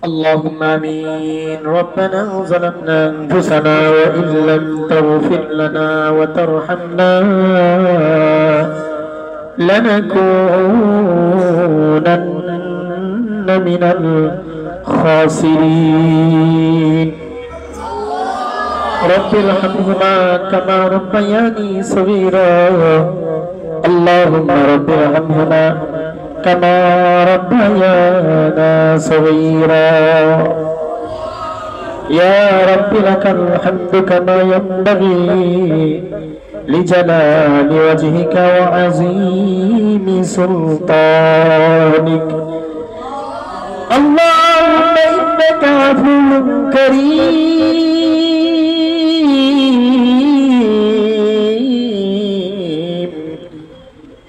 اللهم آمين. ربنا ظلمنا أنفسنا وإن لم تغفر لنا وترحمنا لنكونن من الخاسرين. رب ارحمهما كما ربياني صغيرا. اللهم رب ارحمهما كما ربيانا صغيرا. يا رب لك الحمد كما ينبغي لجلال وجهك وعظيم سلطانك. اللهم إنك عفو كريم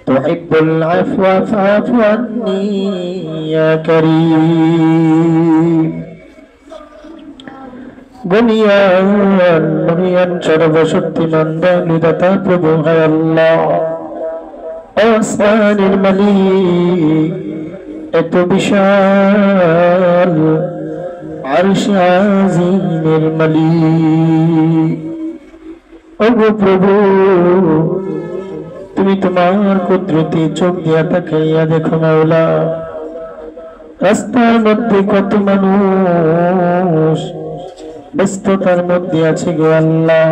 تحب العفو فاعف عني يا كريم. বুনিয়ান বুনিয়ান সর্বশক্তিমান দয়ালুদাতা প্রভু হয় আল্লাহ। আসমানের মালিক, এত বিশাল আরশে আজিমের মালিক। ওগো প্রভু, তুমি তোমার কুদরতি চোখ দিয়া তাকাইয়া দেখো মাওলা, রাস্তার মধ্যে কত মানুষ ব্যস্ততার মধ্যে আছে গো আল্লাহ।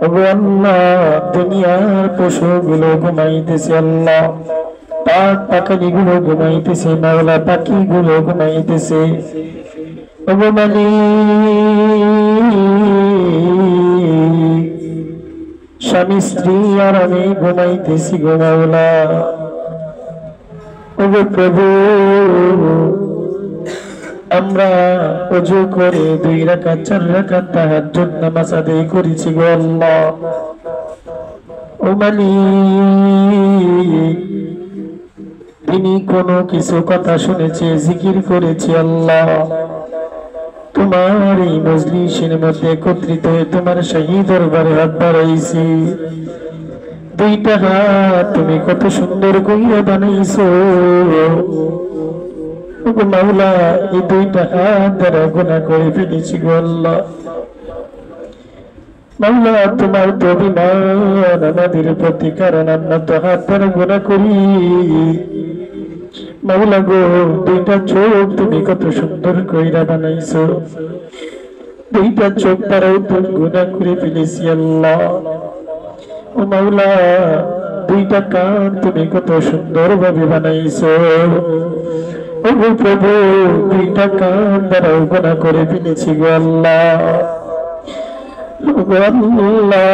ওগো আল্লাহ, দুনিয়ার পশুগুলো ঘুমাইতেছে আল্লাহ, পাক পাখালি গুলো ঘুমাইতেছে মাওলা, পাখি গুলো ঘুমাইতেছে। ওগো মালিক, স্বামী স্ত্রী আর আমি ঘুমাইতেছি গো মাওলা। ওগো প্রভু, আমরা ওযু করে 2 রাকাত 4 রাকাত তাহাজ্জুদ নামাজ আদায় করেছি গো আল্লাহ। ও মালিক, তিনি কোনো কিছু কথা শুনেছে, জিকির করেছি আল্লাহ। তোমার এই মজলিসের মধ্যে একত্রিত হয়ে তোমার শাহী দরবারে হাত বাড়াইছি। 2টা হাত তুমি কত সুন্দর কইরা বানাইছো মাওলা। এই 2টা হাত দ্বারা গুনাহ করে ফেলেছি গো আল্লাহ। মাওলা, তোমার তো অভিমান আমাদের প্রতি, কারণ আমরা তো হাত দ্বারা গুনাহ করি মাওলা গো। 2টা চোখ তুমি কত সুন্দর কইরা বানাইছো, 2টা চোখ দ্বারাও তুমি গুনাহ করে ফেলেছি আল্লাহ। ও মাওলা, 2টা কান তুমি কত সুন্দর ভাবে বানাইছো। ওগো প্রভু, 2টা কান দ্বারাও গুনাহ করে ফেলেছি গো আল্লাহ। ওগো আল্লাহ,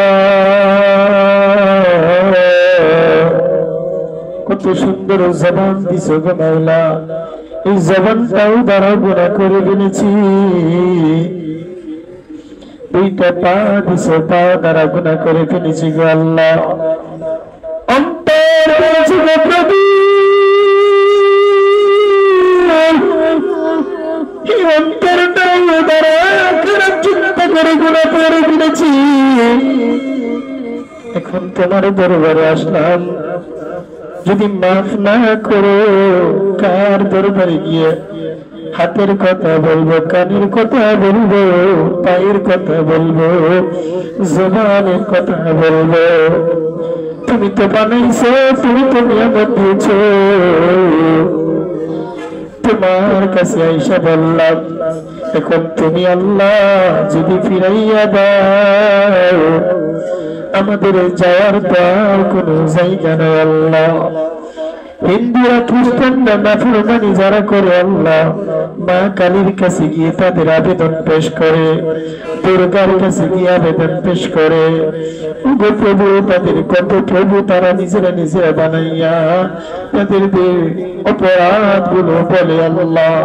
কত সুন্দর জবান দিছো গো মাওলা, এই জবানটাও দ্বারা গুনাহ করে ফেলেছি। 2টা পা দিছো, পা দ্বারা গুনাহ করে ফেলেছি গো আল্লাহ। অন্তর দিয়েছি গো প্রভু, অন্তরটাও দ্বারা খারাপ চিন্তা করে গুনাহ করে ফেলেছি। এখন তোমার দরবারে আসলাম, যদি মাফ না করো কার দরবারে গিয়ে হাতের কথা বলবো, কানের কথা বলবো, পায়ের কথা বলবো, জবানের কথা বলবো? তুমি তো বানাইছো, তুমি তো নিয়ামত দিয়েছো। তোমার কাছে আইসা বললাম, এখন তুমি আল্লাহ যদি ফিরাইয়া দাও, আমাদের যাওয়ার পর কোনো জায়গা নেই আল্লাহ। হিন্দুরা খ্রিস্টানরা নাফরমানি যারা করে আল্লাহ, মা কালীর কাছে গিয়ে তাদের আবেদন পেশ করে, দুর্গার কাছে গিয়ে আবেদন পেশ করে। ওগো প্রভু, তাদের কত প্রভু তারা নিজেরা বানাইয়া তাদের অপরাধ গুলো বলে আল্লাহ।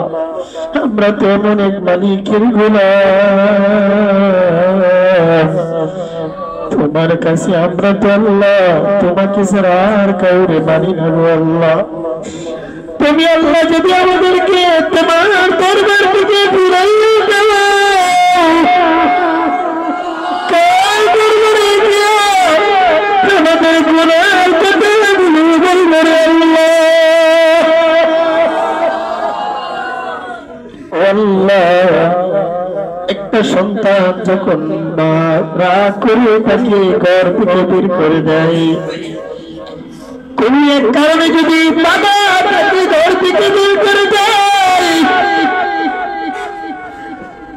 আমরা তো এমন এক মালিকের গোলাম, তোমার কাছে আমরা তো আল্লাহ তোমাকে ছাড়া আর কাউরে মানি না গো আল্লাহ। তুমি আল্লাহ যদি আমাদেরকে তোমার দরবার থেকে ফিরাইয়া দাও, কার দরবারে গিয়ে আমাদের গুনার কথা বলবো রে আল্লাহ। আল্লাহ, একটা সন্তান যখন মা রাগ করে তাকে ঘর থেকে বের করে দেয়, কোন এক কারণে যদি বাবা তাকে ঘর থেকে বের করে দেয়,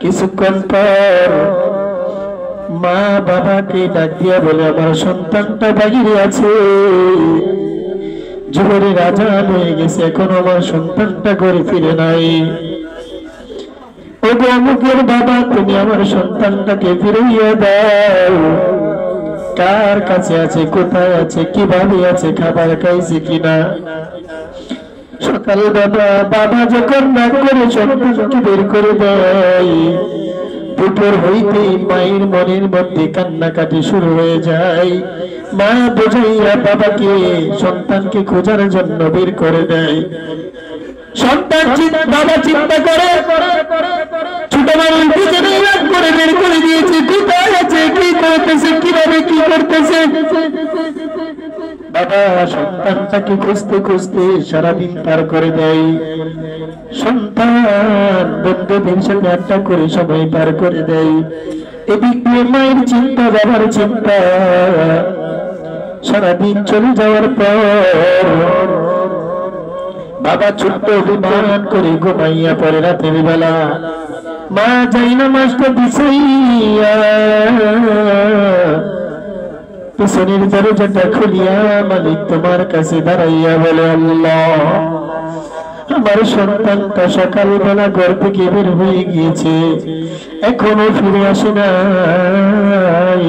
কিছুক্ষণ পর মা বাবাকে ডাক দিয়া বলে, আমার সন্তানটা বাহিরে আছে, জোহরের আজান হয়ে গেছে, এখনো আমার সন্তানটা ঘরে ফিরে নাই। ওগো অমুকের বাবা, তুমি আমার সন্তানটাকে ফিরিয়ে দাও, কার কাছে আছে, কোথায় আছে, কিভাবে আছে, খাবার খাইছে কিনা। সকালে বাবা যখন ডাক করে সন্তানকে বের করে দেয়, দুপুর হইতে মায়ের মনের মধ্যে কান্নাকাটি শুরু হয়ে যায়। মা বোঝাইয়া বাবাকে সন্তানকে খোঁজার জন্য বের করে দেয়। সন্তান বাবা চিন্তা করে, ছোট মানুষ দুজনে রাগ করে বের করে দিয়েছে, কোথায় আছে, কি করতেছে, কিভাবে কি করতেছে। বাবা সন্তানটাকে খুঁজতে খুঁজতে সারাদিন পার করে দেয়। সন্তান বন্ধুদের সাথে আড্ডা করে সময় পার করে দেয়। এদিক দিয়ে মায়ের চিন্তা, বাবার চিন্তা। সারাদিন চলে যাওয়ার পর বাবা ছোট্ট বিমান করে ঘুমাইয়া পড়ে রাতের বেলা। মা যাই না মাসটা বিছাইয়া পিছনের দরজাটা খুলিয়া মালিক তোমার কাছে দাঁড়াইয়া বলে, আল্লাহ, আমার সন্তানটা সকালবেলা ঘর থেকে বের হয়ে গিয়েছে, এখনো ফিরে আসে নাই।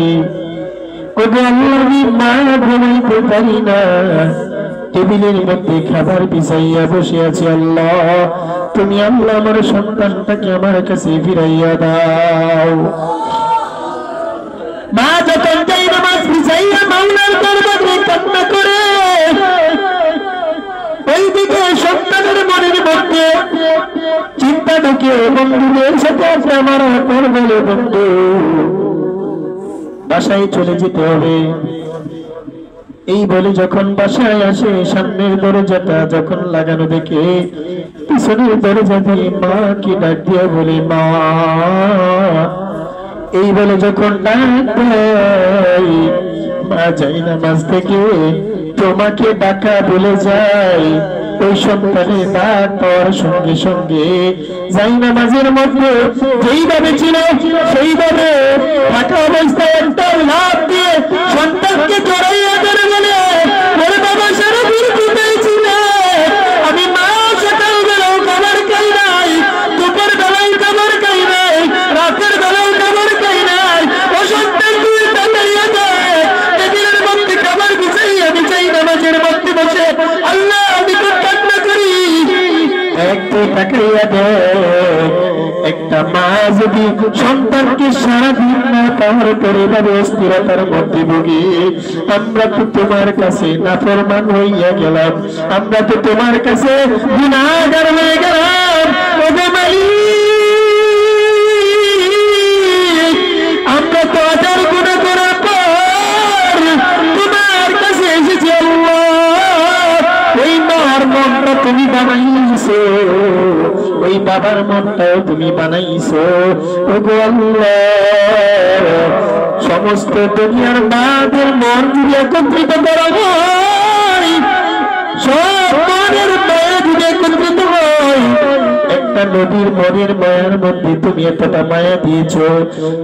ওগো আল্লাহ, আমি মা ঘুমাইতে পারি না, টেবিলের মধ্যে খাবার বিছাইয়া বসে আছি। আল্লাহ, তুমি আল্লাহ আমার সন্তানটাকে আমার কাছে ফিরাইয়া দাও। মা যখন যাই নামাজ বিছাইয়া মাওলার দরবারে কান্না করে, ওইদিকে সন্তানের মনের মধ্যে চিন্তা ঢুকে বন্ধুদের সাথে আমার বলে, বন্ধু বাসায় চলে যেতে হবে। এই বলে যখন বাসায় আসে, সামনের দরজাটা যখন লাগানো দেখে পিছনের দরজা দিয়ে মাকে ডাক দিয়া বলে, মা। এই বলে যখন ডাক দেয়, মা যাই নামাজ থেকে তোমাকে ডাকা বলে যায়। ওই সন্তানের ডাক পাওয়ার সঙ্গে সঙ্গে যাই নামাজের মধ্যে যেইভাবে ছিল সেইভাবে থাকা অবস্থায় একটা লাভ দিয়ে সন্তানকে জড়াইয়া ধরে বলে, বলে বাবা সারাদিন কোথায় ছিল? আমি মা সকাল বেলাও খাবার খাই নাই, দুপুর বেলায় খাবার খাই নাই, রাতের বেলায় খাবার খাই নাই। ও সন্তান তুই তাড়াইয়া দেয়, টেবিলের মধ্যে খাবার বিছাইয়া বিছাই নামাজের মধ্যে বসে আল্লাহ আমি তো কান্না করি। একটু তাকাইয়া দেয়, একটা মা যদি সন্তানকে সারাদিন না পাওয়ার পরিবার অস্থিরতার মধ্যে ভুগি, আমরা তো তোমার কাছে নাফরমান হইয়া গেলাম, আমরা তো তোমার কাছে গুনাহগার হয়ে গেলাম। ওগো মালিক, আমরা তো আজার গুনাহ করার পর তোমার কাছে এসেছি। আল্লাহ, ওই মার মনটা তুমি বানাইছো, ওই বাবার মনটাও তুমি বানাইছো। ওগো আল্লাহ, সমস্ত দুনিয়ার মাদের মন যদি একত্রিত করা হয়, সব মনের মায়া যদি একত্রিত হয়, একটা নদীর মনের মায়ার মধ্যে তুমি এতটা মায়া দিয়েছ।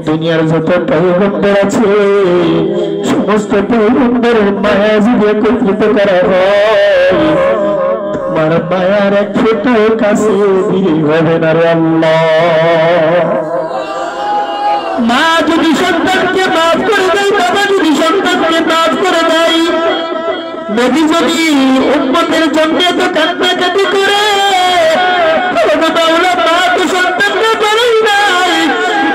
দুনিয়ার যত পয়গম্বর আছে, সমস্ত পয়গম্বরের মায়া যদি একত্রিত করা হয়, তোমার মায়ার এক ফোঁটাও কাছে দিয়ে হবে না রে আল্লাহ। মা যদি সন্তানকে মাফ করে দেয়, বাবা যদি সন্তানকে মাফ করে দেয়, নবী যদি উম্মতের জন্য তো কান্নাকাটি করে, মা তো সন্তানকে বানাই নাই,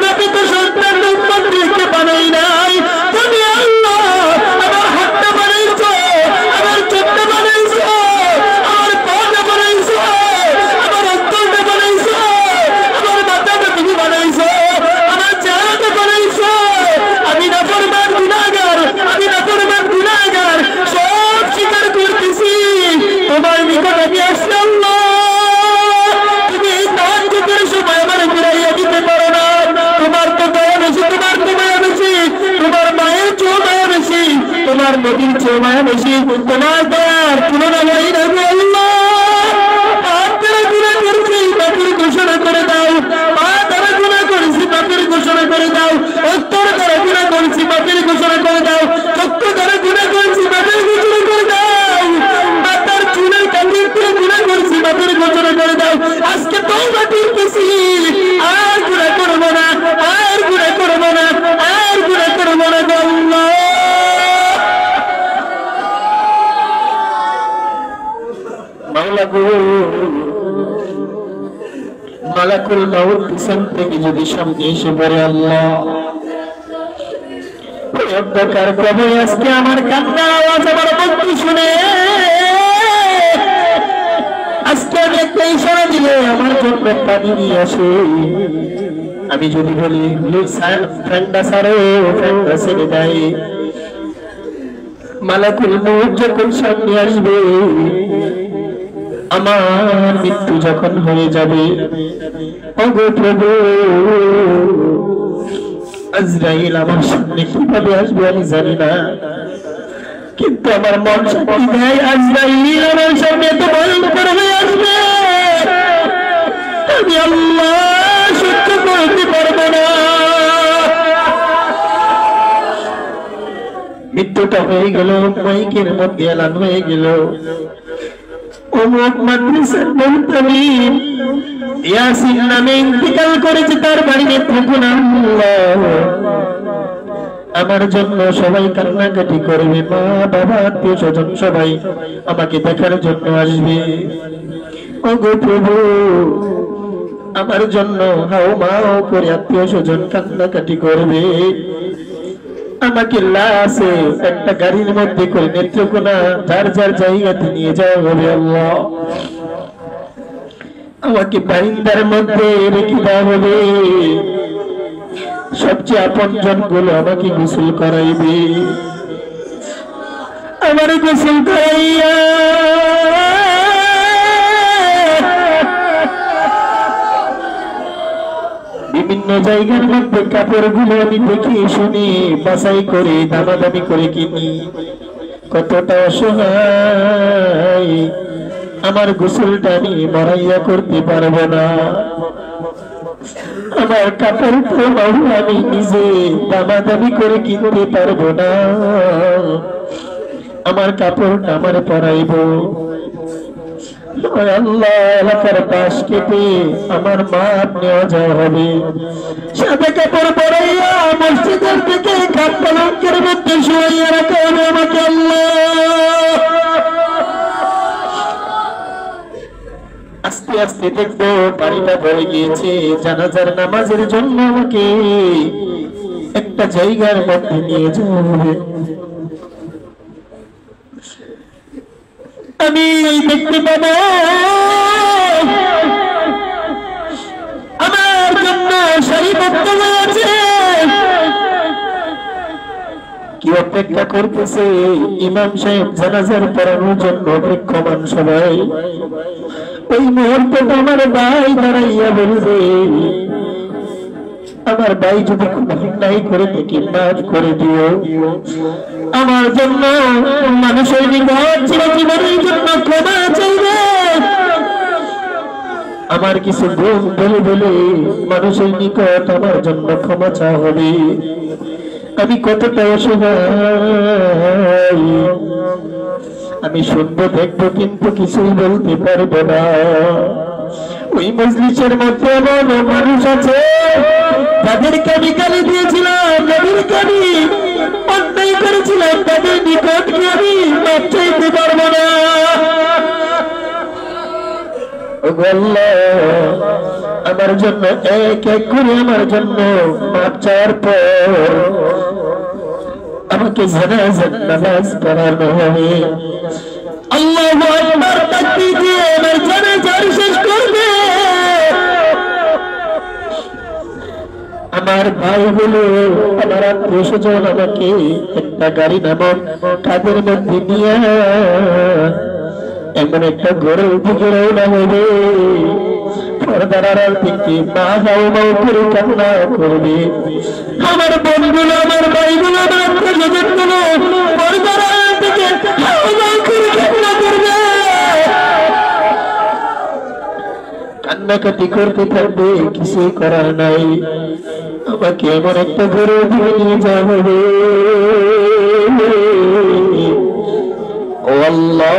নবী তো সন্তান উম্মতকে বানাই নাই। তুমি আল্লাহ আমার হাতটা বানাইছো, আমার চোখটা বানাইছো, আমার পাটা বানাইছো, আমার অন্তরটা বানাইছো, আমার মাথাটা তুমি বানাইছো, আমার চেহারাটা বানাইছো। আমি নাফরমান গুনাহগার, আমি নাফরমান গুনাহগার, সব স্বীকার করতেছি। তোমার নিকট আমি আসছি আল্লাহ, তুমি মায়া বেশি, তোমার দয়ার তুলনা হয় না গো আল্লাহ। তারা গুনাহ করেছি, মাফের ঘোষণা করে দাও। তারা গুনাহ করেছি, মাফের ঘোষণা করে দাও। অন্তর তারা গুনাহ করেছি, মাফের ঘোষণা করে দাও। চক্ষু তারা গুনাহ করেছি, মাফের ঘোষণা করে দাও। মাথার চুলের কাটিয়ে গুনাহ করেছি, মাফের ঘোষণা করে দাও। আজকে তওবা করতেছি, আর গুনাহ করব না, আর গুনাহ করব না, আর গুনাহ করব না গো আল্লাহ। মাওলা গো, মালাকুল মাউত পিছন থেকে যদি সামনে এসে পড়ে আল্লাহ, অন্ধকার কবে আজকে আমার কান্নার আওয়াজ আমার বন্ধু শুনে আজকে আমি একটা ইশারা দিলে আমার জন্য পানি নিয়ে আসে। আমি যদি বলি ফ্যানটা সারো, ফ্যানটা ছেড়ে দেয়। মালাকুল মাউত যখন সামনে আসবে, আমার মৃত্যু যখন হয়ে যাবে, ওগো প্রভু, আজরাইল আমার সামনে কিভাবে আসবে আমি জানি না, কিন্তু আমার মন সাক্ষী দেয় আজরাইল আমার সামনে তো ভয়ঙ্কর হয়ে আসবে। আমি আল্লাহ সহ্য করতে পারবো না। মৃত্যুটা হয়ে গেল, মাইকের মধ্যে এলান হয়ে গেল, অমুক মাদ্রাসার মুহতামিম ইয়াসিন নামে ইন্তিকাল করেছে, তার বাড়ি নেত্রকোনা। আমার জন্য সবাই কান্নাকাটি করবে, মা বাবা আত্মীয় স্বজন সবাই আমাকে দেখার জন্য আসবে। ওগো প্রভু, আমার জন্য হাও মাও করে আত্মীয় স্বজন কান্নাকাটি করবে। আমাকে লাশে একটা গাড়ির মধ্যে করে নেত্রকোনা যার যার জায়গাতে নিয়ে যাওয়া হবে আল্লাহ। আমাকে বারিন্দার মধ্যে রেখে দেওয়া হবে। সবচেয়ে আপন জন গুলো আমাকে গোসল করাইবে। আমার গোসল করাইয়া বিভিন্ন জায়গার মধ্যে কাপড় গুলো আমি দেখি শুনি বাছাই করে দামাদামি করে কিনি। কতটা অসহায়, আমার গোসলটা আমি মরাইয়া করতে পারবো না। আমার কাপড় আমি নিজে দামাদামি করে কিনতে পারবো না। আমার কাপড়টা আমার পরাইব। আল্লাহ, এলাকার পাশ কেটে আমার মাপ নেওয়া যাওয়া হবে। সাদা কাপড় পরাইয়া মসজিদের দিকে খাট পালঙ্কের মধ্যে শুয়াইয়া রাখা হবে আমাকে আল্লাহ। আস্তে আস্তে দেখবো পানিটা পড়ে গিয়েছে। জানাজার নামাজের জন্য আমাকে একটা জায়গার মধ্যে নিয়ে যাওয়া হবে। আমি দেখতে পাবো আমার জন্য সারিবদ্ধ হয়েছে, কি অপেক্ষা করতেছে? ইমাম সাহেব জানাজার পড়ানোর জন্য অপেক্ষমান সবাই। ওই মুহূর্তে আমার ভাই দাঁড়াইয়া বলবে, আমার ভাই যদি কোনো অন্যায় করে থাকি মাফ করে দিও। আমার জন্য মানুষের নিকট চিরজীবনের জন্য ক্ষমা চাইবে। আমার কিছু ভুল বলে বলে মানুষের নিকট আমার জন্য ক্ষমা চাওয়া হবে। আমি কতটা অসহায়, আমি শুনবো দেখবো কিন্তু কিছুই বলতে পারবো না। ওই মজলিসের মধ্যে এমন মানুষ আছে যাদেরকে আমি গালি দিয়েছিলাম, যাদেরকে আমি অন্যায় করেছিলাম, তাদের নিকট আমি মাপ চাইতে পারবো না। আমার জন্য এক এক করে আমার জন্য মাপ চাওয়ার পর আমাকে জানাজার নামাজ পড়ানো হবে। আল্লাহু আকবার তাকবীর দিয়ে আমার জানাজা শেষ করবে। আমার ভাই বলে আমার আত্মীয় স্বজন আমাকে একটা গাড়ি নামক কাদের মধ্যে নিয়ে এমন একটা ঘরের দিকে রওনা হবে। পর্দার আড়াল থেকে মা হাও মাও করে কান্না করবে। আমার বোনগুলো, আমার ভাইগুলো, আমার আত্মীয় স্বজনগুলো পর্দার আড়াল থেকে কান্নাকাটি করতে থাকবে, কিছুই করার নাই। আমাকে এমন একটা ঘরে নিয়ে যাওয়া হবে। ও আল্লাহ,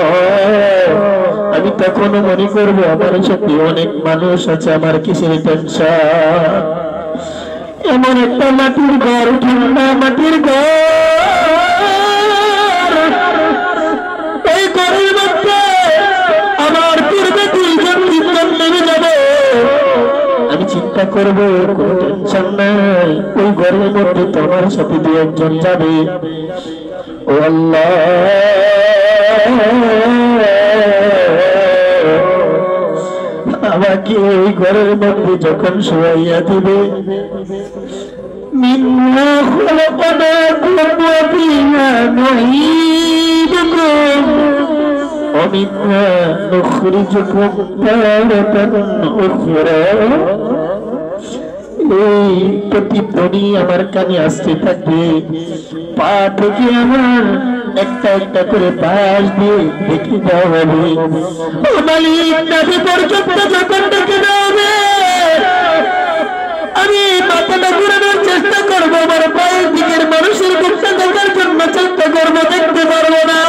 আমি তখনও মনে করবো আমার সাথে অনেক মানুষ আছে, আমার কিসের টেনশন। এমন একটা মাটির ঘর, ঠান্ডা মাটির ঘর, এই ঘরের মধ্যে আমার পূর্বে 2-3 নেমে যাবে। আমি চিন্তা করবো কোনো টেনশন নাই, ওই ঘরের মধ্যে তোমার সাথে 2-1 যাবে। ও আল্লাহ, আমাকে ওই ঘরের মধ্যে যখন শোয়াইয়া দিবে, মিন্না খলাকনাকুম ওয়া ফিহা নুঈদুকুম ওয়া মিন্হা নুখরিজুকুম তারাতান উখরা। এই প্রতিধ্বনি আমার কানে আসতে থাকবে, পা থেকে আমার একটা একটা করে বাস দিয়ে দেখে দেওয়া হবে। ও মালিক, নাভি পর্যন্ত যখন দেখে দেওয়া হবে, আমি মাথাটা ঘুরানোর চেষ্টা করবো, আমার পায়ের দিকের মানুষের মুখটা দেখার জন্য চেষ্টা করবো, দেখতে পারবো না।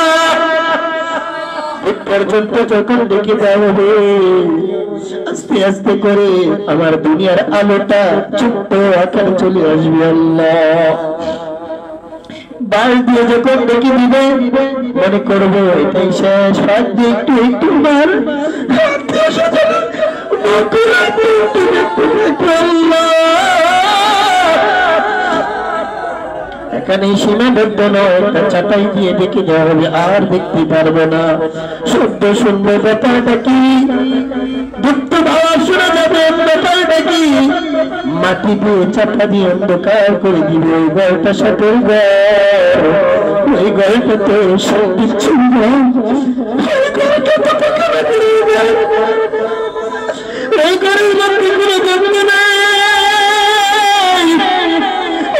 পর্যন্ত যখন দেখে দেওয়া হবে, আস্তে আস্তে করে আমার দুনিয়ার আলোটা ছোট্ট আকারে চলে আসবে। আল্লাহ, বাস দিয়ে যখন দেখে দিবে, মনে করবো এটাই শেষ। হাত দিয়ে একটু একটু বার এখানে সীমাবদ্ধ নয়, চাটাই দিয়ে দেখে দেওয়া হবে, আর দেখতে পারবো না। শব্দ শুনবো, ব্যাপারটা কি? দুঃখ ভাবা শোনা যাবে, ব্যাপারটা কি? মাটি দিয়ে চাপা দিয়ে অন্ধকার করে দিবে ওই ঘরটা, সাথের ঘর। ওই ঘরটাতে সব কিছু ওই ঘরের মধ্যে কোনো গন্ধ নাই,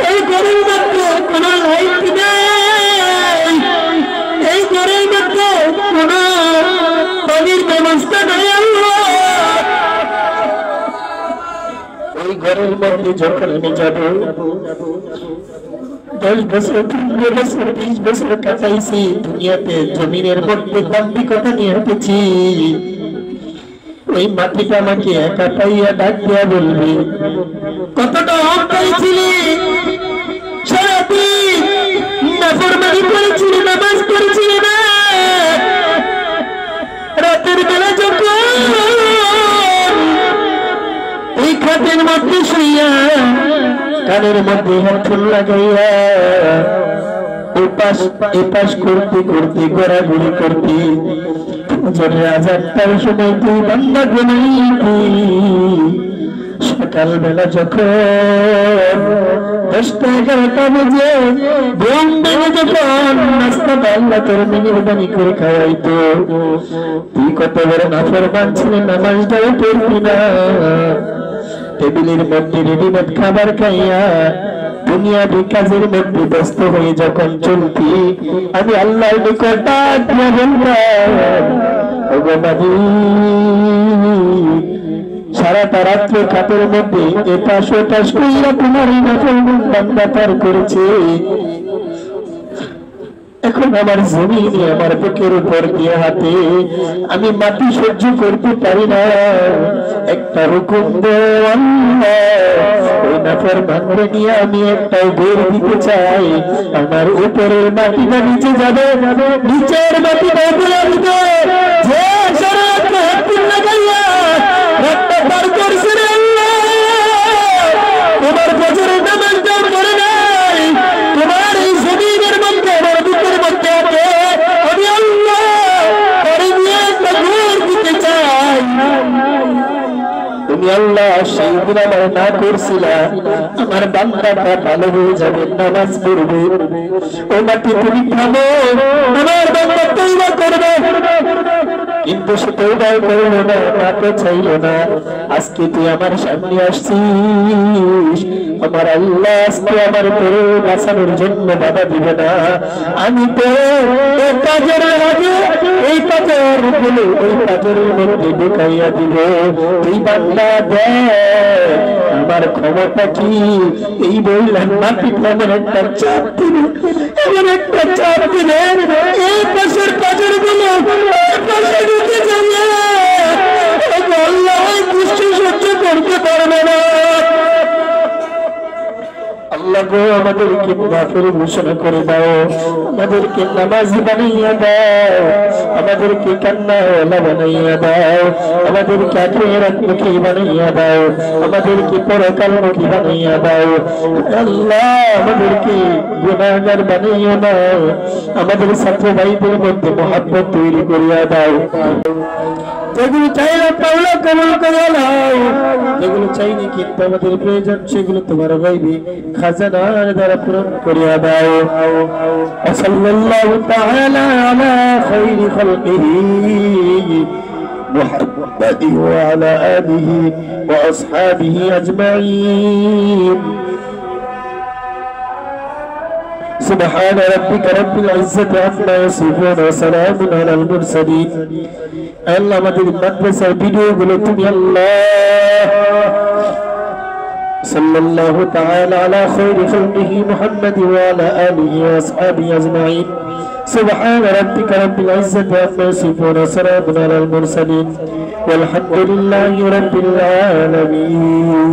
এই ঘরের মধ্যে কোনো লাইট নেই, এই ঘরের মধ্যে কোনো পানির ব্যবস্থা নাই। আল্লাহ, ওই ঘরের মধ্যে যখন আমি যাব, 10 বছর 15 বছর 20 বছর কাটাইছি দুনিয়াতে, জমিনের মধ্যে দাম্ভিকতা নিয়ে হেঁটেছি। ওই মাটিটা আমাকে একা পাইয়া ডাক দিয়া বলবে, কতটা অহংকারী ছিলি, সারাদিন নাফরমানি করেছিলি, নামাজ পড়েছিলি না। রাতের বেলা যখন এই খাটের মধ্যে শুইয়া কানের মধ্যে হেডফোন লাগাইয়া এপাশ করতে করতে ঘোরাঘুরি করতে, আজারটার সময় তুই বান্দা ঘুমাইতি। সকালবেলা যখন 10টা-11টা বাজে ঘুম ভেঙে যখন নাস্তাটা আল্লাহ তোর মেহেরবানি করে খাওয়াইতো, তুই কত বড় নাফরমান ছিলি, নামাজটাও পড়বি না। টেবিলের মধ্যে রেডিমেড খাবার খাইয়া দুনিয়াবি কাজের মধ্যে ব্যস্ত হয়ে যখন চলতি, আমি আল্লাহর নিকট ডাক দিয়া বলতাম, ওগো মালিক, সারাটা রাত্রে খাটের মধ্যে এপাশ ওপাশ কইরা তোমার এই নাফরমান বান্দা পার করেছে। এখন আমার জমিনে আমার বুকের উপর দিয়ে হাতে, আমি মাটি সহ্য করতে পারি না। একটা হুকুম দে আল্লাহ, ওই নাফরমানরে নিয়ে আমি একটা বের দিতে চাই। আমার উপরের মাটিটা নিচে যাবে, নিচের মাটিটা উপরে আসবে। যে শরীয়তকে হাত লাগাইয়া রাতটা পার করছে রে আল্লাহ, তোমার ফজরের নামাজটাও পড়ে নাই, তোমার এই জমিনের মধ্যে আমার বুকের মধ্যে আছে, আমি আল্লাহ পরে নিয়ে একটা ঘুর দিতে চাই। তুমি আল্লাহ সেইগুলো আমার না করছিলা, আমার বান্দাটা ভালো হয়ে যাবে, নামাজ পড়বে। ও মাটি তুমি থামো, আমার বান্দা তওবা করবে। কিন্তু সে তওবাও করলো না, মাকে চাইল না। আজকে তুই আমার সামনে আসছিস, আমার আল্লাহ আজকে আমার তোরে বাঁচানোর জন্য বাধা দিবে না। আমি তো এই কাজের আগে এই কাজের বলে ওই কাজের মধ্যে ঢুকাইয়া দিব। তুই বান্দা দেখ আমার ক্ষমতা কি। এই বললেন মাটি এমন একটা চাপ দিবে, এমন একটা চাপ দিবে, এই পাশের কাজের গুলো পাশে ঢুকে যাবে। আল্লাহ কষ্ট সহ্য করতে পারবে না। আল্লাহ গো আমাদেরকে মুনাফিক ঘোষণা করে দাও, আমাদেরকে নামাজি বানাইয়া দাও, আমাদেরকে কান্নাওয়ালা বানাইয়া দাও, আমাদেরকে আখিরাতমুখী বানাইয়া দাও, আমাদেরকে পরকালমুখী বানাইয়া দাও। আল্লাহ আমাদেরকে গুনাহগার বানাইয়া দাও, আমাদের ছাত্র ভাইদের মধ্যে মহব্বত তৈরি করিয়া দাও। যেগুলো চাইলে পাওলা কবুল করে নাও, যেগুলো চাইনি কিন্তু আমাদের প্রয়োজন সেগুলো তোমার গাইবি খাজানার দ্বারা পূরণ করিয়া দাও। সাল্লাল্লাহু তাআলা আলা খায়রি খালকিহি মুহাম্মাদি ওয়া আলা আলিহি ওয়া আসহাবিহি আজমাইন। سبحان ربك رب العزة عما يصفون وسلام على المرسلين। আল্লাহ আমাদের মাদ্রাসার ভিডিওগুলো তুমি আল্লাহ সাল্লাল্লাহু তাআলা আলা খায়রি খালকিহি মুহাম্মাদি ওয়া আলা আলিহি ওয়া আসহাবিহি আজমাইন। سبحان ربك رب العزة عما يصفون وسلام على المرسلين والحمد لله رب العالمين।